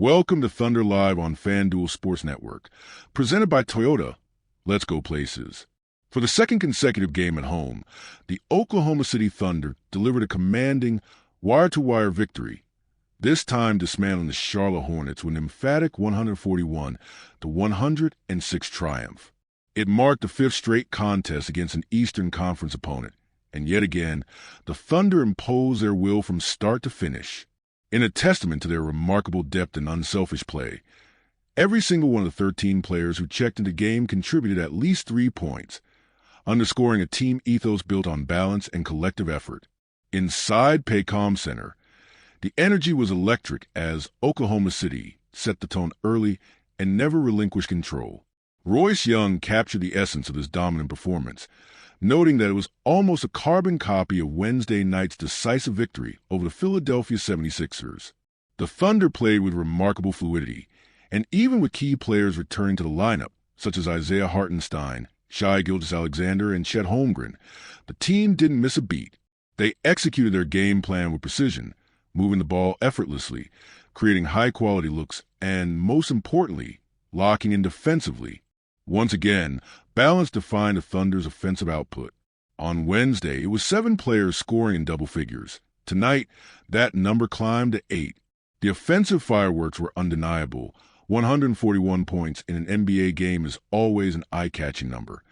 Welcome to Thunder Live on FanDuel Sports Network. Presented by Toyota, let's go places. For the second consecutive game at home, the Oklahoma City Thunder delivered a commanding wire-to-wire victory, this time dismantling the Charlotte Hornets with an emphatic 141-106 triumph. It marked the fifth straight contest against an Eastern Conference opponent, and yet again, the Thunder imposed their will from start to finish. In a testament to their remarkable depth and unselfish play, every single one of the 13 players who checked into the game contributed at least 3 points, underscoring a team ethos built on balance and collective effort. Inside Paycom Center, the energy was electric as Oklahoma City set the tone early and never relinquished control. Royce Young captured the essence of this dominant performance, noting that it was almost a carbon copy of Wednesday night's decisive victory over the Philadelphia 76ers. The Thunder played with remarkable fluidity, and even with key players returning to the lineup, such as Isaiah Hartenstein, Shai Gilgeous-Alexander, and Chet Holmgren, the team didn't miss a beat. They executed their game plan with precision, moving the ball effortlessly, creating high-quality looks, and, most importantly, locking in defensively. Once again, balance defined the Thunder's offensive output. On Wednesday, it was 7 players scoring in double figures. Tonight, that number climbed to 8. The offensive fireworks were undeniable. 141 points in an NBA game is always an eye-catching number.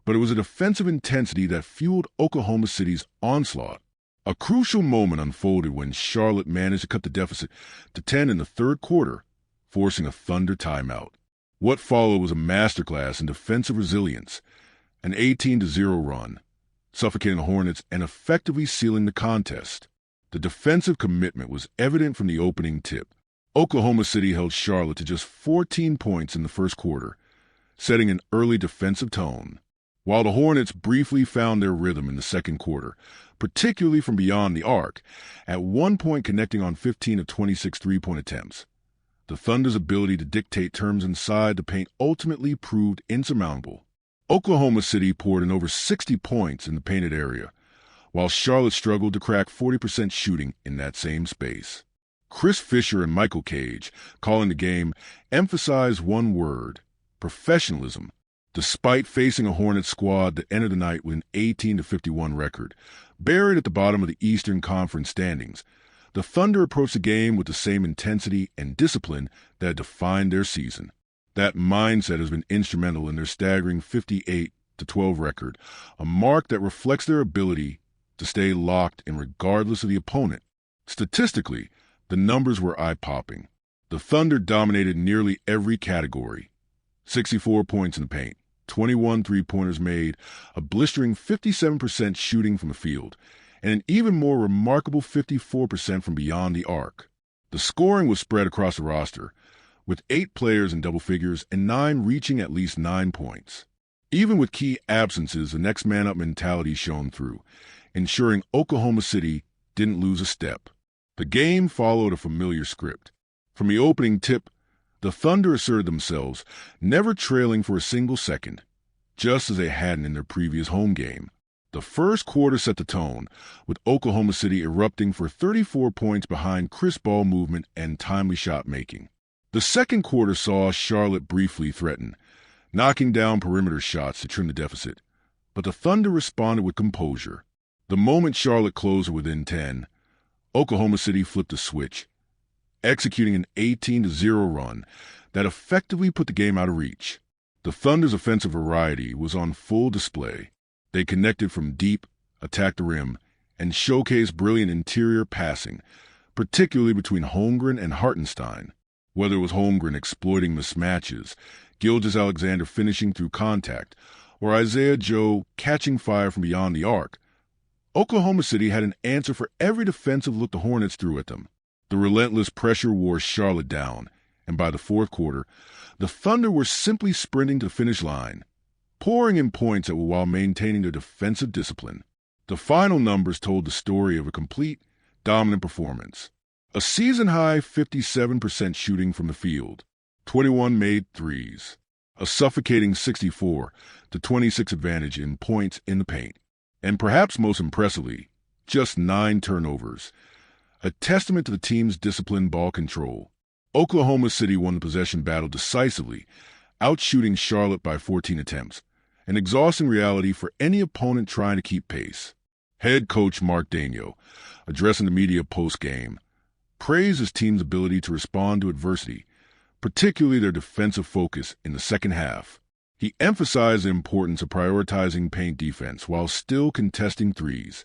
But it was a defensive intensity that fueled Oklahoma City's onslaught. A crucial moment unfolded when Charlotte managed to cut the deficit to 10 in the third quarter, forcing a Thunder timeout. What followed was a masterclass in defensive resilience, an 18-0 run, suffocating the Hornets and effectively sealing the contest. The defensive commitment was evident from the opening tip. Oklahoma City held Charlotte to just 14 points in the first quarter, setting an early defensive tone, while the Hornets briefly found their rhythm in the second quarter, particularly from beyond the arc, at one point connecting on 15 of 26 three-point attempts. The Thunder's ability to dictate terms inside the paint ultimately proved insurmountable. Oklahoma City poured in over 60 points in the painted area, while Charlotte struggled to crack 40% shooting in that same space. Chris Fisher and Michael Cage, calling the game, emphasized one word: professionalism. Despite facing a Hornets squad that ended the night with an 18-51 record, buried at the bottom of the Eastern Conference standings, the Thunder approached the game with the same intensity and discipline that defined their season. That mindset has been instrumental in their staggering 58-12 record, a mark that reflects their ability to stay locked in regardless of the opponent. Statistically, the numbers were eye-popping. The Thunder dominated nearly every category. 64 points in the paint, 21 three-pointers made, a blistering 57% shooting from the field, and an even more remarkable 54% from beyond the arc. The scoring was spread across the roster, with 8 players in double figures and 9 reaching at least 9 points. Even with key absences, the next man up mentality shone through, ensuring Oklahoma City didn't lose a step. The game followed a familiar script. From the opening tip, the Thunder asserted themselves, never trailing for a single second, just as they hadn't in their previous home game. The first quarter set the tone, with Oklahoma City erupting for 34 points behind crisp ball movement and timely shot making. The second quarter saw Charlotte briefly threaten, knocking down perimeter shots to trim the deficit. But the Thunder responded with composure. The moment Charlotte closed within 10, Oklahoma City flipped a switch, executing an 18-0 run that effectively put the game out of reach. The Thunder's offensive variety was on full display. They connected from deep, attacked the rim, and showcased brilliant interior passing, particularly between Holmgren and Hartenstein. Whether it was Holmgren exploiting mismatches, Gilgeous-Alexander finishing through contact, or Isaiah Joe catching fire from beyond the arc, Oklahoma City had an answer for every defensive look the Hornets threw at them. The relentless pressure wore Charlotte down, and by the fourth quarter, the Thunder were simply sprinting to the finish line, pouring in points while maintaining their defensive discipline. The final numbers told the story of a complete, dominant performance. A season-high 57% shooting from the field, 21 made threes, a suffocating 64-26 advantage in points in the paint, and perhaps most impressively, just 9 turnovers, a testament to the team's disciplined ball control. Oklahoma City won the possession battle decisively, outshooting Charlotte by 14 attempts, an exhausting reality for any opponent trying to keep pace. Head coach Mark Daigneault, addressing the media post-game, praised his team's ability to respond to adversity, particularly their defensive focus in the second half. He emphasized the importance of prioritizing paint defense while still contesting threes,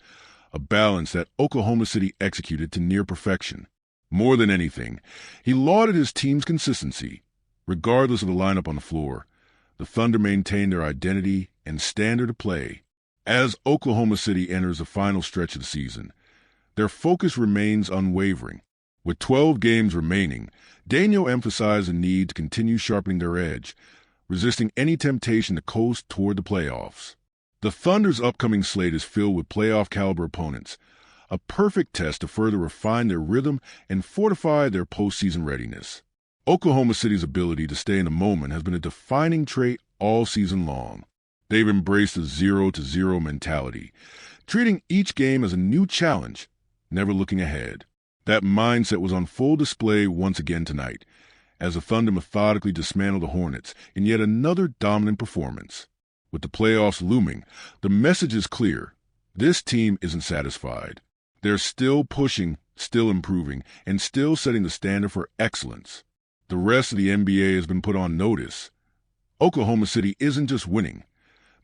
a balance that Oklahoma City executed to near perfection. More than anything, he lauded his team's consistency. Regardless of the lineup on the floor, the Thunder maintained their identity and standard of play. As Oklahoma City enters the final stretch of the season, their focus remains unwavering. With 12 games remaining, Daigneault emphasized the need to continue sharpening their edge, resisting any temptation to coast toward the playoffs. The Thunder's upcoming slate is filled with playoff-caliber opponents, a perfect test to further refine their rhythm and fortify their postseason readiness. Oklahoma City's ability to stay in the moment has been a defining trait all season long. They've embraced the 0-0 mentality, treating each game as a new challenge, never looking ahead. That mindset was on full display once again tonight, as the Thunder methodically dismantled the Hornets in yet another dominant performance. With the playoffs looming, the message is clear. This team isn't satisfied. They're still pushing, still improving, and still setting the standard for excellence. The rest of the NBA has been put on notice. Oklahoma City isn't just winning.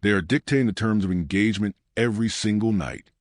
They are dictating the terms of engagement every single night.